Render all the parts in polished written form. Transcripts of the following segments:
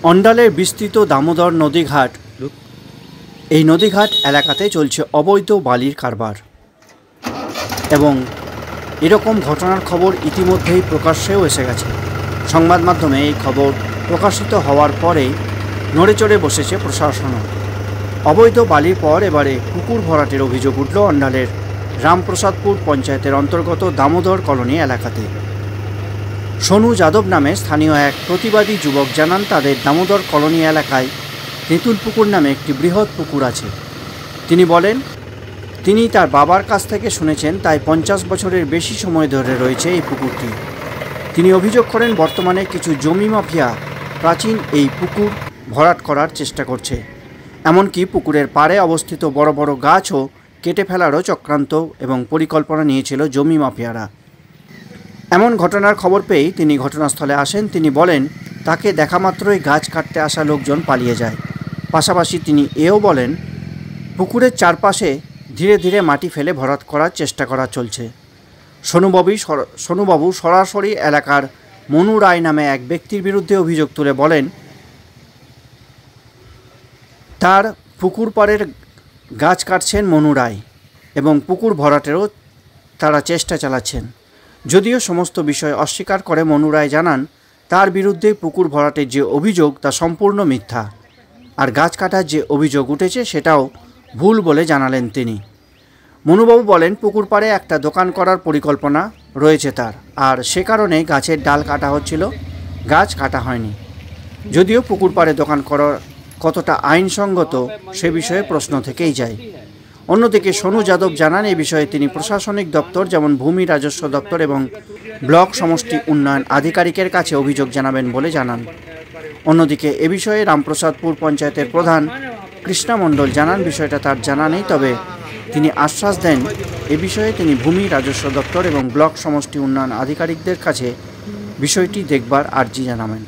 অন্ডালের বিস্তৃত দামোদর নদীঘাট, এই নদীঘাট এলাকাতে চলছে অবৈধ বালির কারবার এবং এরকম ঘটনার খবর ইতিমধ্যেই প্রকাশ্যেও এসে গেছে। সংবাদ মাধ্যমে এই খবর প্রকাশিত হওয়ার পরেই নড়েচড়ে বসেছে প্রশাসনও। অবৈধ বালির পর এবারে পুকুর ভরাটের অভিযোগ উঠল অন্ডালের রামপ্রসাদপুর পঞ্চায়েতের অন্তর্গত দামোদর কলোনি এলাকাতে। সোনু যাদব নামে স্থানীয় এক প্রতিবাদী যুবক জানান, তাদের দামোদর কলোনি এলাকায় তেঁতুল পুকুর নামে একটি বৃহৎ পুকুর আছে। তিনি বলেন, তিনি তার বাবার কাছ থেকে শুনেছেন, তাই 50 বছরের বেশি সময় ধরে রয়েছে এই পুকুরটি। তিনি অভিযোগ করেন, বর্তমানে কিছু জমি মাফিয়া প্রাচীন এই পুকুর ভরাট করার চেষ্টা করছে। এমনকি পুকুরের পাড়ে অবস্থিত বড় বড় গাছও কেটে ফেলারও চক্রান্ত এবং পরিকল্পনা নিয়েছিল জমি মাফিয়ারা। এমন ঘটনার খবর পেয়েই তিনি ঘটনাস্থলে আসেন। তিনি বলেন, তাকে দেখা মাত্রই গাছ কাটতে আসা লোকজন পালিয়ে যায়। পাশাপাশি তিনি এও বলেন, পুকুরের চারপাশে ধীরে ধীরে মাটি ফেলে ভরাট করার চেষ্টা করা চলছে। সোনুবাবু সরাসরি এলাকার মনু রায় নামে এক ব্যক্তির বিরুদ্ধে অভিযোগ তুলে বলেন, তার পুকুর পাড়ের গাছ কাটছেন মনু রায় এবং পুকুর ভরাটেরও তারা চেষ্টা চালাচ্ছেন। যদিও সমস্ত বিষয় অস্বীকার করে মনু রায় জানান, তার বিরুদ্ধে পুকুর ভরাটের যে অভিযোগ তা সম্পূর্ণ মিথ্যা, আর গাছ কাটার যে অভিযোগ উঠেছে সেটাও ভুল বলে জানালেন তিনি। মনুবাবু বলেন, পুকুর পাড়ে একটা দোকান করার পরিকল্পনা রয়েছে তার, আর সে কারণে গাছের ডাল কাটা হচ্ছিল, গাছ কাটা হয়নি। যদিও পুকুর পাড়ে দোকান করা কতটা আইনসঙ্গত সে বিষয়ে প্রশ্ন থেকেই যায়। অন্যদিকে সোনু যাদব জানান, এই বিষয়ে তিনি প্রশাসনিক দপ্তর যেমন ভূমি রাজস্ব দপ্তর এবং ব্লক সমষ্টি উন্নয়ন আধিকারিকের কাছে অভিযোগ জানাবেন বলে জানান। অন্যদিকে এ বিষয়ে রামপ্রসাদপুর পঞ্চায়েতের প্রধান কৃষ্ণা মণ্ডল জানান, বিষয়টা তার জানা নেই, তবে তিনি আশ্বাস দেন এ বিষয়ে তিনি ভূমি রাজস্ব দপ্তর এবং ব্লক সমষ্টি উন্নয়ন আধিকারিকদের কাছে বিষয়টি দেখবার আর্জি জানাবেন।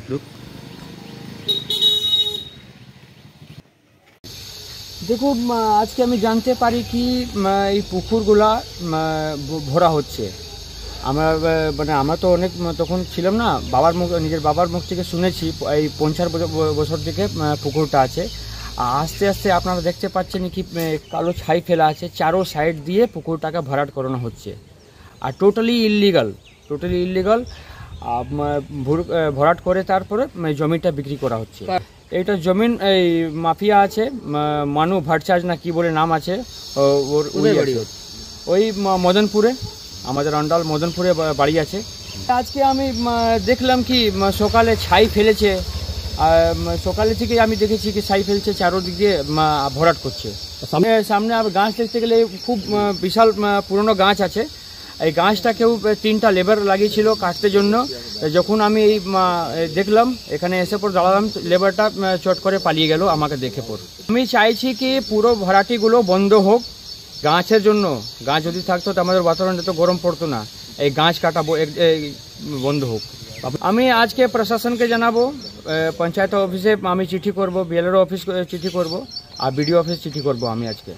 দেখুন, আজকে আমি জানতে পারি কি এই পুকুরগুলা ভরা হচ্ছে। আমরা তো অনেক তখন ছিলাম না, নিজের বাবার মুখ থেকে শুনেছি এই 50 বছর থেকে পুকুরটা আছে। আস্তে আস্তে আপনারা দেখতে পাচ্ছেন কি কালো ছাই ফেলা আছে, চারো সাইড দিয়ে পুকুরটাকে ভরাট করানো হচ্ছে। আর টোটালি ইললিগাল ভরাট করে তারপরে জমিটা বিক্রি করা হচ্ছে। এইটা জমিন এই মাফিয়া আছে, মানু ভট্টাচার্য না কি বলে নাম আছে, ওই মদনপুরে, আমাদের অন্ডাল মদনপুরে বাড়ি আছে। আজকে আমি দেখলাম কি সকালে ছাই ফেলেছে, সকালে থেকে আমি দেখেছি কি ছাই ফেলছে, চারোদিক দিয়ে ভরাট করছে। সামনে আবার গাছ দেখতে গেলে খুব বিশাল পুরনো গাছ আছে। এই গাছটা কেউ 3টা লেবার লাগিয়েছিল কাটতে জন্য। যখন আমি এই দেখলাম, এখানে এসে পর দাঁড়ালাম, লেবারটা চট করে পালিয়ে গেল আমাকে দেখে পর। আমি চাইছি কি পুরো ভরাটিগুলো বন্ধ হোক গাছের জন্য। গাছ যদি থাকতো তো আমাদের বাতাবরণটা তো গরম পড়তো না। এই গাছ কাটা বন্ধ হোক। আমি আজকে প্রশাসনকে জানাবো, পঞ্চায়েত অফিসে আমি চিঠি করব, বিএলআর অফিস চিঠি করব, আর বিডিও অফিস চিঠি করব আমি আজকে।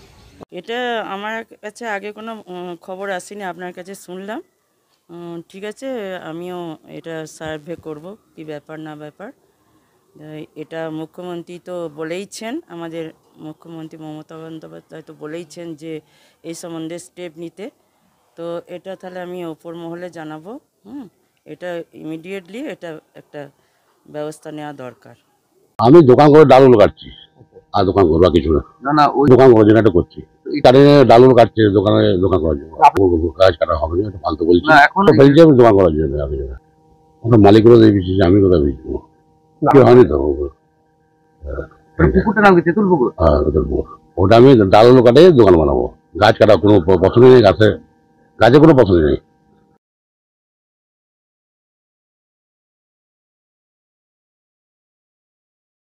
এটা আমার কাছে আগে কোনো খবর আসেনি, আপনার কাছে শুনলাম। ঠিক আছে, আমিও এটা সার্ভে করব কি ব্যাপার না ব্যাপার। এটা মুখ্যমন্ত্রী তো বলেইছেন, আমাদের মুখ্যমন্ত্রী মমতা বন্দ্যোপাধ্যায় তো বলেইছেন যে এই সম্বন্ধে স্টেপ নিতে। তো এটা তাহলে আমি ওপর মহলে জানাবো। এটা ইমিডিয়েটলি এটা একটা ব্যবস্থা নেওয়া দরকার। আমি দোকান করে ডালুল কাটছি, আর দোকান করবো কিছু না, ওই দোকান করার জন্য একটা করছি। ডালুল কাটছে দোকান করার জন্য, গাছ কাটা হবে না, ফালতু বলছি। এখন ফেলছি আমি দোকান করার জন্য, আমি মালিকরা দিয়ে বেশি, আমি কোথায় বেশি কি হয়নি তো। পুকুরটার নাম কি? তেঁতুল পুকুর। হ্যাঁ, তেঁতুল পুকুর। ওটা আমি ডালুল কাটে দোকান বানাবো। গাছ কাটা কোনো পছন্দ নেই, গাছে কোনো পছন্দ নেই।